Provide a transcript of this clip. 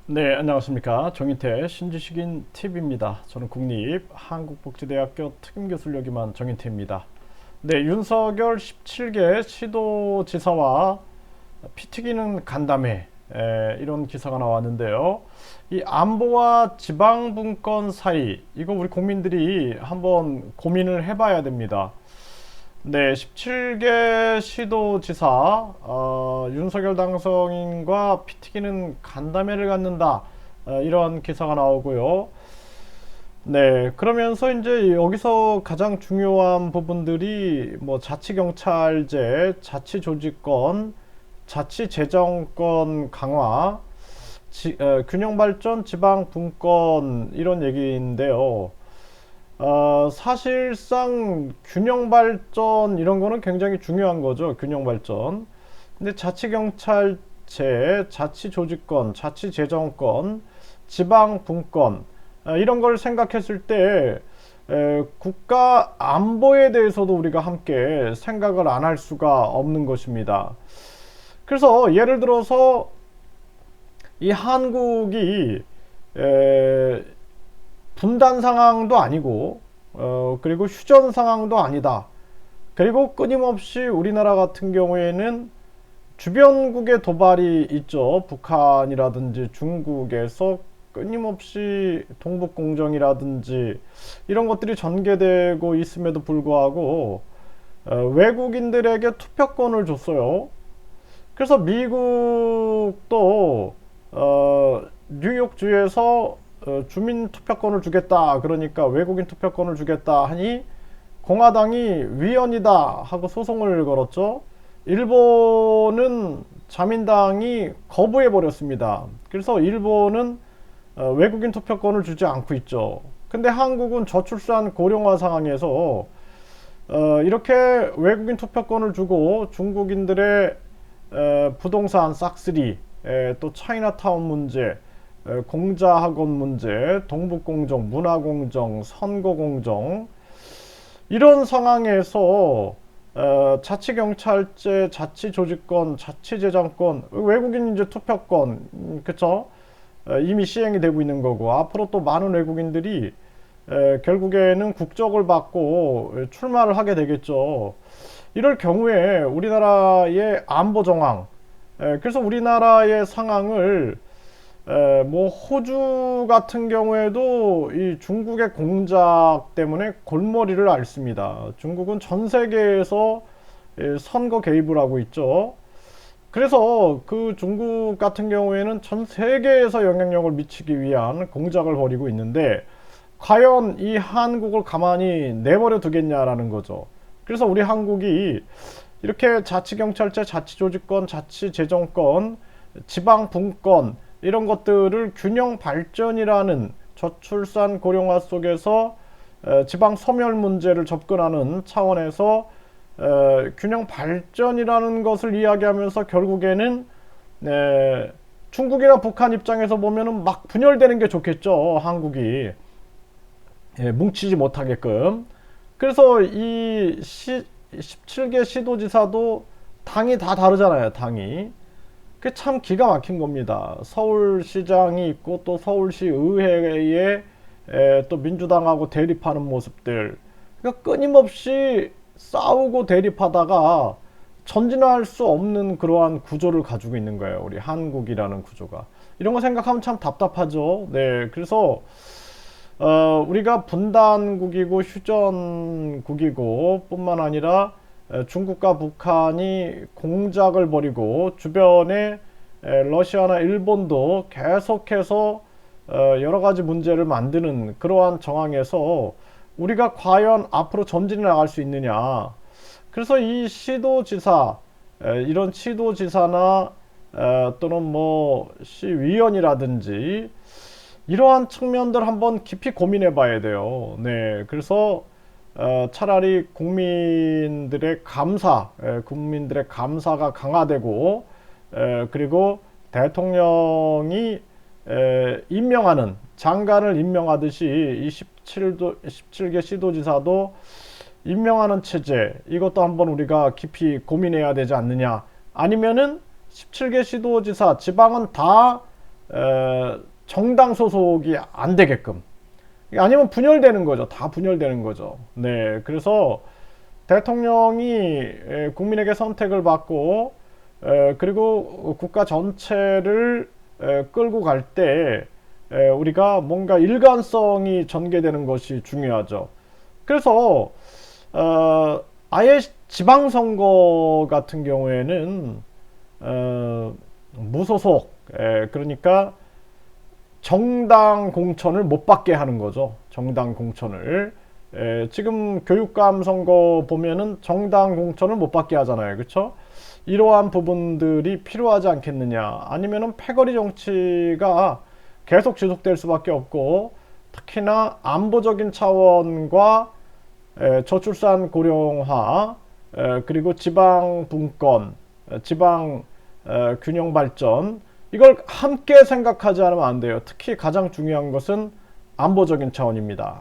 네, 안녕하십니까. 정인태 신지식인 TV입니다. 저는 국립한국복지대학교 특임교수를 역임한 정인태입니다. 네, 윤석열 17개 시도지사와 피 튀기는 간담회, 이런 기사가 나왔는데요. 이 안보와 지방분권 사이, 이거 우리 국민들이 한번 고민을 해봐야 됩니다. 네, 17개 시도지사 윤석열 당선인과 피 튀기는 간담회를 갖는다, 이런 기사가 나오고요. 네, 그러면서 이제 여기서 가장 중요한 부분들이 뭐 자치경찰제, 자치조직권, 자치재정권 강화, 균형발전, 지방분권 이런 얘기인데요. 사실상 균형 발전 이런 거는 굉장히 중요한 거죠. 균형 발전. 근데 자치경찰제, 자치조직권, 자치재정권, 지방분권, 이런 걸 생각했을 때 국가 안보에 대해서도 우리가 함께 생각을 안 할 수가 없는 것입니다. 그래서 예를 들어서 이 한국이 분단 상황도 아니고 그리고 휴전 상황도 아니다. 그리고 끊임없이 우리나라 같은 경우에는 주변국의 도발이 있죠. 북한이라든지 중국에서 끊임없이 동북공정이라든지 이런 것들이 전개되고 있음에도 불구하고 외국인들에게 투표권을 줬어요. 그래서 미국도 뉴욕주에서 주민 투표권을 주겠다, 그러니까 외국인 투표권을 주겠다 하니 공화당이 위헌이다 하고 소송을 걸었죠. 일본은 자민당이 거부해 버렸습니다. 그래서 일본은 외국인 투표권을 주지 않고 있죠. 근데 한국은 저출산 고령화 상황에서 이렇게 외국인 투표권을 주고 중국인들의 부동산 싹쓸이, 또 차이나타운 문제, 공자학원 문제, 동북공정, 문화공정, 선거공정, 이런 상황에서 자치경찰제, 자치조직권, 자치재정권, 외국인 이제 투표권, 그쵸? 이미 시행이 되고 있는 거고, 앞으로 또 많은 외국인들이 결국에는 국적을 받고 출마를 하게 되겠죠. 이럴 경우에 우리나라의 안보 정황, 그래서 우리나라의 상황을 뭐 호주 같은 경우에도 이 중국의 공작 때문에 골머리를 앓습니다. 중국은 전 세계에서 선거 개입을 하고 있죠. 그래서 그 중국 같은 경우에는 전 세계에서 영향력을 미치기 위한 공작을 벌이고 있는데 과연 이 한국을 가만히 내버려 두겠냐라는 거죠. 그래서 우리 한국이 이렇게 자치경찰제, 자치조직권, 자치재정권, 지방분권 이런 것들을 균형 발전이라는 저출산 고령화 속에서 지방 소멸 문제를 접근하는 차원에서 균형 발전이라는 것을 이야기하면서 결국에는 중국이나 북한 입장에서 보면은 막 분열되는 게 좋겠죠. 한국이 뭉치지 못하게끔. 그래서 이 17개 시도지사도 당이 다 다르잖아요. 당이. 그 참 기가 막힌 겁니다. 서울시장이 있고 또 서울시 의회에 또 민주당하고 대립하는 모습들. 그러니까 끊임없이 싸우고 대립하다가 전진할 수 없는 그러한 구조를 가지고 있는 거예요. 우리 한국이라는 구조가. 이런 거 생각하면 참 답답하죠. 네, 그래서 우리가 분단국이고 휴전국이고 뿐만 아니라 중국과 북한이 공작을 벌이고 주변에 러시아나 일본도 계속해서 여러 가지 문제를 만드는 그러한 정황에서 우리가 과연 앞으로 전진해 나갈 수 있느냐. 그래서 이 시도지사, 이런 시도지사나 또는 뭐 시의원이라든지 이러한 측면들 한번 깊이 고민해 봐야 돼요. 네, 그래서 차라리 국민들의 감사가 강화되고, 그리고 대통령이 임명하는 장관을 임명하듯이 이 17개 시도지사도 임명하는 체제, 이것도 한번 우리가 깊이 고민해야 되지 않느냐. 아니면은 17개 시도지사 지방은 다 정당 소속이 안 되게끔, 아니면 분열되는 거죠. 다 분열되는 거죠. 네, 그래서 대통령이 국민에게 선택을 받고 그리고 국가 전체를 끌고 갈 때 우리가 뭔가 일관성이 전개되는 것이 중요하죠. 그래서 아예 지방선거 같은 경우에는 무소속, 그러니까 정당 공천을 못 받게 하는 거죠. 정당 공천을. 지금 교육감 선거 보면은 정당 공천을 못 받게 하잖아요. 그렇죠? 이러한 부분들이 필요하지 않겠느냐. 아니면은 패거리 정치가 계속 지속될 수밖에 없고, 특히나 안보적인 차원과 저출산 고령화, 그리고 지방 분권, 지방 균형 발전, 이걸 함께 생각하지 않으면 안 돼요. 특히 가장 중요한 것은 안보적인 차원입니다.